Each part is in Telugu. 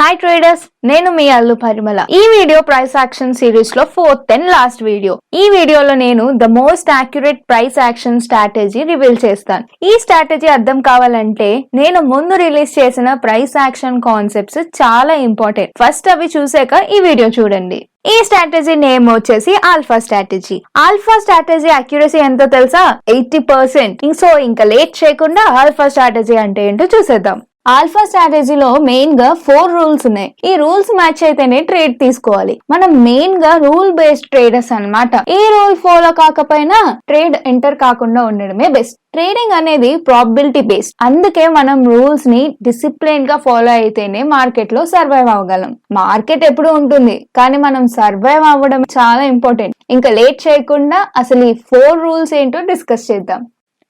హాయ్ ట్రేడర్స్, నేను మీ అల్లు పరిమళ. ఈ వీడియో ప్రైస్ యాక్షన్ సిరీస్ లో 4th అండ్ లాస్ట్ వీడియో. ఈ వీడియోలో నేను the most accurate price action strategy reveal చేస్తాను. ఈ స్ట్రాటజీ అర్థం కావాలంటే నేను ముందు రిలీజ్ చేసిన ప్రైస్ యాక్షన్ కాన్సెప్ట్స్ చాలా ఇంపార్టెంట్. ఫస్ట్ అవి చూసాక ఈ వీడియో చూడండి. ఈ స్ట్రాటజీ నేమ్ వచ్చేసి alpha strategy. Alpha strategy accuracy ఎంతో తెలుసా? 80%. సో ఇంకా లేట్ చేయకుండా ఆల్ఫా స్ట్రాటజీ అంటే ఏంటో చూసేద్దాం. ఆల్ఫా స్ట్రాటజీలో మెయిన్ గా 4 రూల్స్ ఉన్నాయి. ఈ రూల్స్ మ్యాచ్ అయితేనే ట్రేడ్ తీసుకోవాలి. మనం మెయిన్ గా రూల్ బేస్డ్ ట్రేడర్స్ అన్నమాట. ఈ రూల్ ఫాలో కాకపోయినా ట్రేడ్ ఎంటర్ కాకుండా ఉండడమే బెస్ట్. ట్రేడింగ్ అనేది ప్రాబిలిటీ బేస్డ్, అందుకే మనం రూల్స్ ని డిసిప్లిన్ గా ఫాలో అయితేనే మార్కెట్ లో సర్వైవ్ అవ్వగలం. మార్కెట్ ఎప్పుడు ఉంటుంది, కానీ మనం సర్వైవ్ అవ్వడం చాలా ఇంపార్టెంట్. ఇంకా లేట్ చేయకుండా అసలు ఈ 4 రూల్స్ ఏంటో డిస్కస్ చేద్దాం.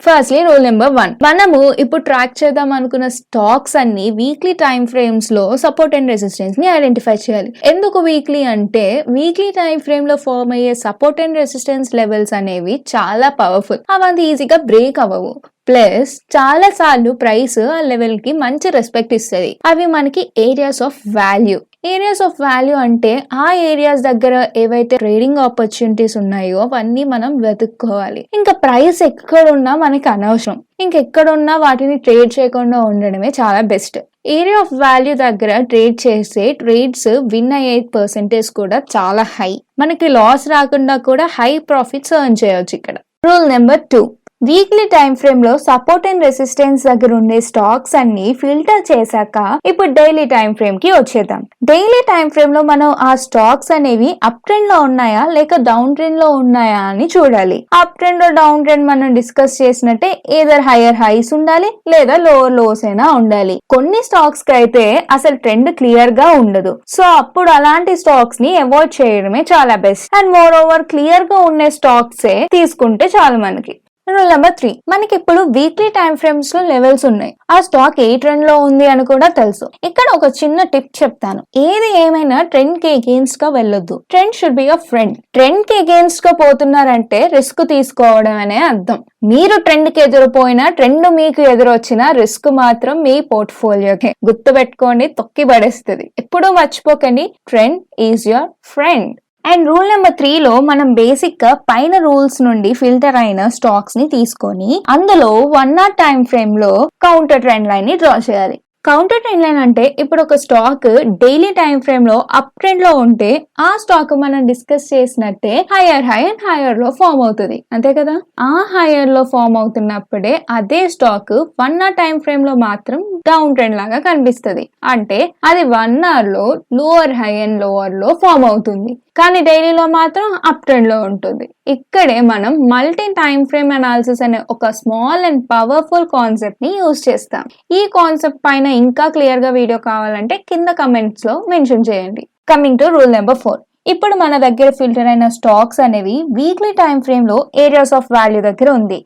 Firstly rule number 1. మనము ఇప్పుడు ట్రాక్ చేద్దాం అనుకున్న స్టాక్స్ అన్ని వీక్లీ టైం ఫ్రేమ్స్ లో సపోర్ట్ అండ్ రెసిస్టెన్స్ ని ఐడెంటిఫై చేయాలి. ఎందుకు వీక్లీ అంటే వీక్లీ టైం ఫ్రేమ్ లో ఫార్మ్ అయ్యే సపోర్ట్ అండ్ రెసిస్టెన్స్ లెవెల్స్ అనేవి చాలా పవర్ఫుల్. అవి ఈజీగా బ్రేక్ అవ్వవు. ప్లస్ చాలా సార్లు ప్రైస్ ఆ లెవెల్ కి మంచి రెస్పెక్ట్ ఇస్తుంది. అవి మనకి areas of value. Areas of value అంటే ఆ ఏరియాస్ దగ్గర ఏవైతే ట్రేడింగ్ ఆపర్చునిటీస్ ఉన్నాయో అవన్నీ మనం వెతుక్కోవాలి. ఇంకా ప్రైస్ ఎక్కడున్నా మనకి అనవసరం. ఇంకెక్కడున్నా వాటిని ట్రేడ్ చేయకుండా ఉండడమే చాలా బెస్ట్. ఏరియా ఆఫ్ వాల్యూ దగ్గర ట్రేడ్ చేసే ట్రేడ్స్ విన్ అయ్యే పర్సెంటేజ్ కూడా చాలా హై. మనకి లాస్ రాకుండా కూడా హై ప్రాఫిట్స్ ఎర్న్ చేయొచ్చు ఇక్కడ. Rule number 2. Weekly time frame లో సపోర్ట్ అండ్ రెసిస్టెన్స్ దగ్గర ఉండే స్టాక్స్ అన్ని ఫిల్టర్ చేశాక ఇప్పుడు డైలీ టైం ఫ్రేమ్ కి వచ్చేద్దాం. డైలీ టైం ఫ్రేమ్ లో మనం ఆ స్టాక్స్ అనేవి అప్ ట్రెండ్ లో ఉన్నాయా లేక డౌన్ ట్రెండ్ లో ఉన్నాయా అని చూడాలి. అప్ ట్రెండ్ లో డౌన్ ట్రెండ్ మనం డిస్కస్ చేసినట్టే ఏదర్ హైయర్ హైస్ ఉండాలి లేదా లోవర్ లోస్ అయినా ఉండాలి. కొన్ని స్టాక్స్ కి అయితే అసలు ట్రెండ్ క్లియర్ గా ఉండదు. సో అప్పుడు అలాంటి స్టాక్స్ ని అవాయిడ్ చేయడమే చాలా best. And more over clear గా ఉండే స్టాక్స్ తీసుకుంటే చాలు మనకి. Rule number 3. మనకి ఇప్పుడు వీక్లీ టైం ఫ్రేమ్స్ లో లెవెల్స్ ఉన్నాయి. ఆ స్టాక్ ఏ ట్రెండ్ లో ఉంది అని కూడా తెలుసు. ఇక్కడ ఒక చిన్న టిప్ చెప్తాను. ఏది ఏమైనా ట్రెండ్ కి అగేన్స్ట్ గా వెళ్ళొద్దు. Trend should be your friend. Trend కి అగేన్స్ట్ గా పోతున్నారంటే రిస్క్ తీసుకోవడం అనే అర్థం. మీరు ట్రెండ్ కి ఎదురుపోయినా ట్రెండ్ మీకు ఎదురొచ్చినా రిస్క్ మాత్రం మీ పోర్ట్ఫోలియోకే. గుర్తు పెట్టుకోండి, తొక్కి పడేస్తుంది. ఎప్పుడూ మర్చిపోకండి, trend is your friend. And rule number 3 లో మనం బేసిక్ గా పైన రూల్స్ నుండి ఫిల్టర్ అయిన స్టాక్స్ ని తీసుకొని అందులో 1 hour టైం ఫ్రేమ్ లో కౌంటర్ ట్రెండ్ లైన్ ని డ్రా చేయాలి. కౌంటర్ ట్రెండ్ లైన్ అంటే ఇప్పుడు ఒక స్టాక్ డైలీ టైం ఫ్రేమ్ లో అప్ ట్రెండ్ లో ఉంటే ఆ స్టాక్ మనం డిస్కస్ చేసినట్టే higher high and higher low form అవుతుంది, అంతే కదా. ఆ హైయర్ లో ఫామ్ అవుతున్నప్పుడే అదే స్టాక్ 1 hour టైం ఫ్రేమ్ లో మాత్రం డౌన్ ట్రెండ్ లాగా కనిపిస్తుంది. అంటే అది 1 hour లో lower high and lower low form అవుతుంది, కానీ డైలీలో మాత్రం అప్ ట్రెండ్ లో ఉంటుంది. ఇక్కడే మనం మల్టీ టైం ఫ్రేమ్ అనాలిసిస్ అనే ఒక స్మాల్ అండ్ పవర్ఫుల్ కాన్సెప్ట్ ని యూజ్ చేస్తాం. ఈ కాన్సెప్ట్ పైన ఇంకా క్లియర్ గా వీడియో కావాలంటే కింద కమెంట్స్ లో మెన్షన్ చేయండి. Coming to rule number 4. ఇప్పుడు మన దగ్గర ఫిల్టర్ అయిన స్టాక్స్ అనేవి వీక్లీ టైం ఫ్రేమ్ లో ఏరియాస్ ఆఫ్ వాల్యూ దగ్గర ఉంది,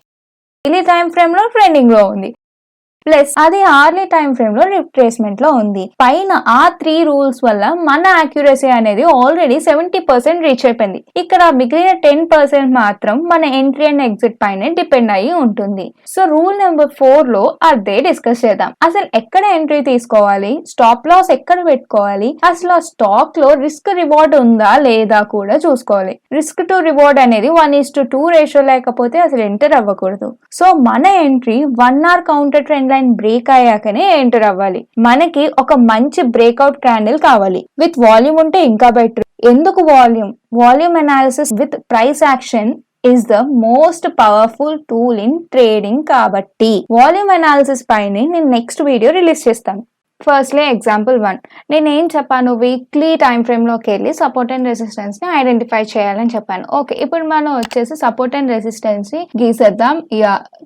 డైలీ టైం ఫ్రేమ్ లో ట్రెండింగ్ లో ఉంది, ప్లస్ అది అవర్లీ టైం ఫ్రేమ్ లో రిట్రేస్మెంట్ లో ఉంది. పైన ఆ 3 రూల్స్ వల్ల మన అక్యురసీ అనేది ఆల్రెడీ 70% రీచ్ అయిపోయింది. ఇక్కడ మిగిలిన 10% మాత్రం మన ఎంట్రీ అండ్ ఎగ్జిట్ పైన డిపెండ్ అయ్యి ఉంటుంది. సో రూల్ నెంబర్ 4 లో అదే డిస్కస్ చేద్దాం. అసలు ఎక్కడ ఎంట్రీ తీసుకోవాలి, స్టాప్ లాస్ ఎక్కడ పెట్టుకోవాలి, అసలు ఆ స్టాక్ లో రిస్క్ రివార్డ్ ఉందా లేదా కూడా చూసుకోవాలి. రిస్క్ టు రివార్డ్ అనేది 1:2 రేషియో లేకపోతే అసలు ఎంటర్ అవ్వకూడదు. సో మన entry 1 hour counter trend break అయ్యాకనే ఎంటర్ అవ్వాలి. మనకి ఒక మంచి బ్రేక్అవుట్ క్యాండిల్ కావాలి. విత్ వాల్యూమ్ ఉంటే ఇంకా బెటర్. ఎందుకు volume analysis with price action is the most powerful tool in trading కాబట్టి వాల్యూమ్ అనాలిసిస్ పైన నేను నెక్స్ట్ వీడియో రిలీజ్ చేస్తాను. Firstly example 1. నేనేం చెప్పాను, వీక్లీ టైం ఫ్రేమ్ లోకి వెళ్ళి సపోర్ట్ అండ్ రెసిస్టెన్స్ ని ఐడెంటిఫై చేయాలని చెప్పాను. ఓకే, ఇప్పుడు మనం వచ్చేసి సపోర్ట్ అండ్ రెసిస్టెన్స్ ని గీసేద్దాం.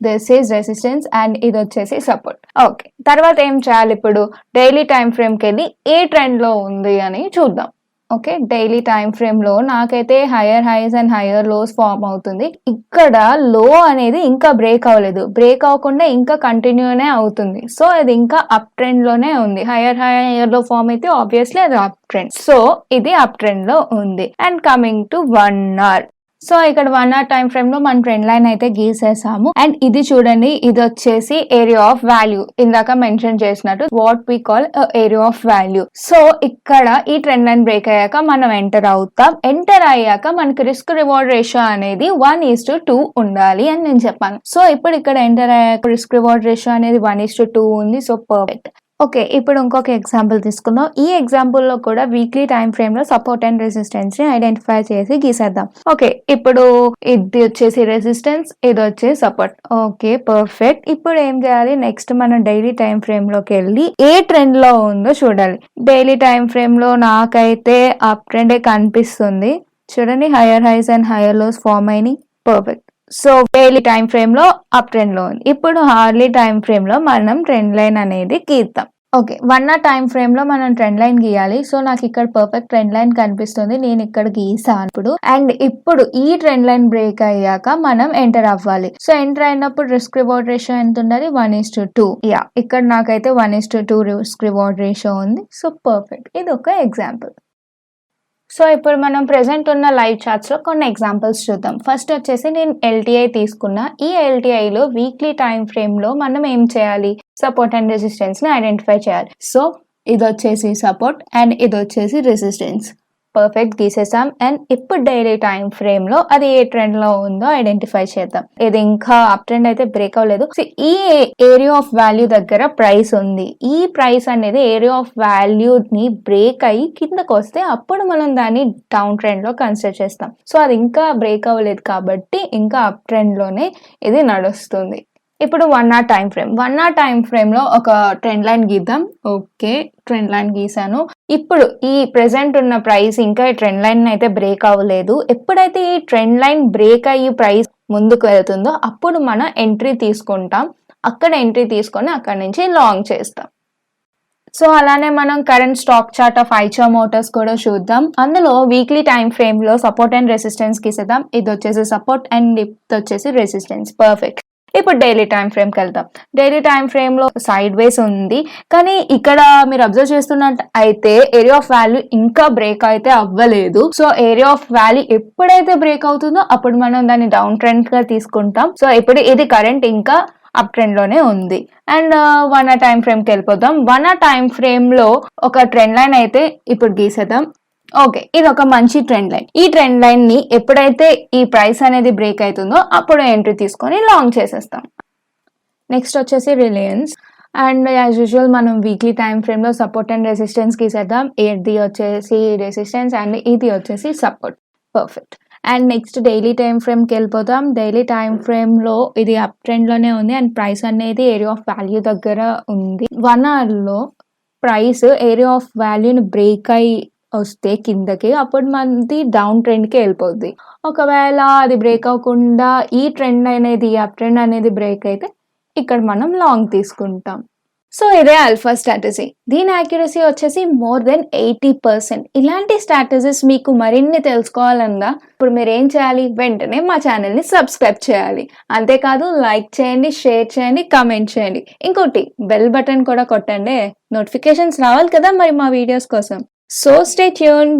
దిస్ ఈజ్ రెసిస్టెన్స్ అండ్ ఇది వచ్చేసి సపోర్ట్. ఓకే, తర్వాత ఏం చేయాలి, ఇప్పుడు డైలీ టైం ఫ్రేమ్ కి వెళ్ళి ఏ ట్రెండ్ లో ఉంది అని చూద్దాం. ఓకే, డైలీ టైం ఫ్రేమ్ లో నాకైతే higher highs and higher lows form అవుతుంది. ఇక్కడ లో అనేది ఇంకా బ్రేక్ అవ్వలేదు, బ్రేక్ అవ్వకుండా ఇంకా కంటిన్యూనే అవుతుంది. సో ఇది ఇంకా అప్ ట్రెండ్ లోనే ఉంది. హైయర్ లో ఫామ్ అయితే ఆబ్వియస్లీ అది అప్ ట్రెండ్. సో ఇది అప్ ట్రెండ్ లో ఉంది. And coming to 1 hour. So ఇక్కడ 1 hour టైం ఫ్రేమ్ లో మనం ట్రెండ్ లైన్ అయితే గీసేసాము. అండ్ ఇది చూడండి, ఇది వచ్చేసి ఏరియా ఆఫ్ వాల్యూ, ఇందాక మెన్షన్ చేసినట్టు what we call area of value. So ఇక్కడ ఈ ట్రెండ్ లైన్ బ్రేక్ అయ్యాక మనం ఎంటర్ అవుతాం. ఎంటర్ అయ్యాక మనకి రిస్క్ రివార్డ్ రేషియో అనేది 1:2 ఉండాలి అని నేను చెప్పాను. సో ఇప్పుడు ఇక్కడ ఎంటర్ అయ్యాక రిస్క్ రివార్డ్ రేషియో అనేది 1:2 ఉంది. So perfect. ఓకే, ఇప్పుడు ఇంకొక ఎగ్జాంపుల్ తీసుకుందాం. ఈ ఎగ్జాంపుల్ లో కూడా వీక్లీ టైం ఫ్రేమ్ లో సపోర్ట్ అండ్ రెసిస్టెన్స్ ని ఐడెంటిఫై చేసి గీసేద్దాం. ఓకే, ఇప్పుడు ఇది వచ్చేసి రెసిస్టెన్స్, ఇది వచ్చేసి సపోర్ట్. Okay perfect. ఇప్పుడు ఏం చేయాలి, నెక్స్ట్ మనం డైలీ టైం ఫ్రేమ్ లోకి వెళ్ళి ఏ ట్రెండ్ లో ఉందో చూడాలి. డైలీ టైం ఫ్రేమ్ లో నాకైతే అప్ ట్రెండ్ కనిపిస్తుంది. చూడండి, higher highs and higher lows form అయినాయి. Perfect. So daily time frame లో అప్ ట్రెండ్ లో ఉంది. ఇప్పుడు హార్లీ టైం ఫ్రేమ్ లో మనం ట్రెండ్ లైన్ అనేది గీద్దాం. ఓకే, 1 hour టైం ఫ్రేమ్ లో మనం ట్రెండ్ లైన్ గీయాలి. సో నాకు ఇక్కడ పర్ఫెక్ట్ ట్రెండ్ లైన్ కనిపిస్తుంది, నేను ఇక్కడ గీసాను ఇప్పుడు. అండ్ ఇప్పుడు ఈ ట్రెండ్ లైన్ బ్రేక్ అయ్యాక మనం ఎంటర్ అవ్వాలి. సో ఎంటర్ అయినప్పుడు రిస్క్ రివార్డ్ రేషియో ఎంత ఉండాలి, 1:2. యా, ఇక్కడ నాకైతే 1:2 రిస్క్ రివార్డ్ రేషియో ఉంది. So perfect. ఇది ఒక ఎగ్జాంపుల్. సో ఇప్పుడు మనం ప్రెసెంట్ ఉన్న లైవ్ చార్ట్స్ లో కొన్ని ఎగ్జాంపుల్స్ చూద్దాం. ఫస్ట్ వచ్చేసి నేను ఎల్టీఐ తీసుకున్నా. ఈ ఎల్టీఐలో వీక్లీ టైం ఫ్రేమ్ లో మనం ఏం చేయాలి, సపోర్ట్ అండ్ రెసిస్టెన్స్ ని ఐడెంటిఫై చేయాలి. సో ఇది వచ్చేసి సపోర్ట్ అండ్ ఇది వచ్చేసి రెసిస్టెన్స్. పర్ఫెక్ట్, గీసేసాం. అండ్ ఇప్పుడు డైలీ టైం ఫ్రేమ్ లో అది ఏ ట్రెండ్ లో ఉందో ఐడెంటిఫై చేద్దాం. ఇది ఇంకా అప్ ట్రెండ్ అయితే బ్రేక్ అవ్వలేదు. ఈ ఏరియా ఆఫ్ వాల్యూ దగ్గర ప్రైస్ ఉంది. ఈ ప్రైస్ అనేది ఏరియా ఆఫ్ వాల్యూ ని బ్రేక్ అయ్యి కిందకు వస్తే అప్పుడు మనం దాన్ని డౌన్ ట్రెండ్ లో కన్సిడర్ చేస్తాం. సో అది ఇంకా బ్రేక్ అవ్వలేదు కాబట్టి ఇంకా అప్ ట్రెండ్ లోనే ఇది నడుస్తుంది. ఇప్పుడు 1 hour time frame. 1 hour time frame లో ఒక ట్రెండ్ లైన్ గీద్దాం. ఓకే, ట్రెండ్ లైన్ గీసాను. ఇప్పుడు ఈ ప్రెసెంట్ ఉన్న ప్రైస్ ఇంకా ఈ ట్రెండ్ లైన్ అయితే బ్రేక్ అవ్వలేదు. ఎప్పుడైతే ఈ ట్రెండ్ లైన్ బ్రేక్ అయ్యి ప్రైస్ ముందుకు వెళ్తుందో అప్పుడు మనం ఎంట్రీ తీసుకుంటాం. అక్కడ ఎంట్రీ తీసుకొని అక్కడ నుంచి లాంగ్ చేస్తాం. సో అలానే మనం current stock chart of Eicher motors కూడా చూద్దాం. అందులో వీక్లీ టైం ఫ్రేమ్ లో సపోర్ట్ అండ్ రెసిస్టెన్స్ గీసేద్దాం. ఇది వచ్చేసి సపోర్ట్ అండ్ ఇది వచ్చేసి రెసిస్టెన్స్. పర్ఫెక్ట్. ఇప్పుడు డైలీ టైం ఫ్రేమ్కి వెళ్తాం. డైలీ టైం ఫ్రేమ్ లో సైడ్ వేస్ ఉంది, కానీ ఇక్కడ మీరు అబ్జర్వ్ చేస్తున్నట్టు అయితే ఏరియా ఆఫ్ వాల్యూ ఇంకా బ్రేక్ అయితే అవ్వలేదు. సో ఏరియా ఆఫ్ వాల్యూ ఎప్పుడైతే బ్రేక్ అవుతుందో అప్పుడు మనం దాన్ని డౌన్ ట్రెండ్ గా తీసుకుంటాం. సో ఇప్పుడు ఇది కరెంట్ ఇంకా అప్ ట్రెండ్ లోనే ఉంది. అండ్ 1 hour టైం ఫ్రేమ్ కి వెళ్ళిపోతాం. 1 hour టైం ఫ్రేమ్ లో ఒక ట్రెండ్ లైన్ అయితే ఇప్పుడు గీసేద్దాం. ఓకే, ఇది ఒక మంచి ట్రెండ్ లైన్. ఈ ట్రెండ్ లైన్ ని ఎప్పుడైతే ఈ ప్రైస్ అనేది బ్రేక్ అవుతుందో అప్పుడు ఎంట్రీ తీసుకొని లాంగ్ చేసేస్తాం. నెక్స్ట్ వచ్చేసి రిలయన్స్. అండ్ యాజ్ యూజువల్ మనం వీక్లీ టైం ఫ్రేమ్ లో సపోర్ట్ అండ్ రెసిస్టెన్స్ గీసేద్దాం. ఇది వచ్చేసి రెసిస్టెన్స్ అండ్ ఇది వచ్చేసి support. Perfect. And next daily time frame కి వెళ్ళిపోతాం. డైలీ టైం ఫ్రేమ్ లో ఇది అప్ ట్రెండ్ లోనే ఉంది అండ్ ప్రైస్ అనేది ఏరియా ఆఫ్ వాల్యూ దగ్గర ఉంది. 1 hour లో ప్రైస్ ఏరియా ఆఫ్ వాల్యూని బ్రేక్ అయి వస్తే కిందకి, అప్పుడు మనది డౌన్ ట్రెండ్ కి వెళ్ళిపోద్ది. ఒకవేళ అది బ్రేక్ అవ్వకుండా ఈ ట్రెండ్ అనేది అప్ ట్రెండ్ అనేది బ్రేక్ అయితే ఇక్కడ మనం లాంగ్ తీసుకుంటాం. సో ఇదే ఆల్ఫా స్ట్రాటజీ. దీని యాక్యురసీ వచ్చేసి మోర్ దెన్ 80%. ఇలాంటి స్ట్రాటజీస్ మీకు మరిన్ని తెలుసుకోవాలన్నా ఇప్పుడు మీరు ఏం చేయాలి, వెంటనే మా ఛానల్ ని సబ్స్క్రైబ్ చేయాలి. అంతేకాదు లైక్ చేయండి, షేర్ చేయండి, కామెంట్ చేయండి. ఇంకోటి బెల్ బటన్ కూడా కొట్టండి, నోటిఫికేషన్స్ రావాలి కదా మరి మా వీడియోస్ కోసం. So stay tuned.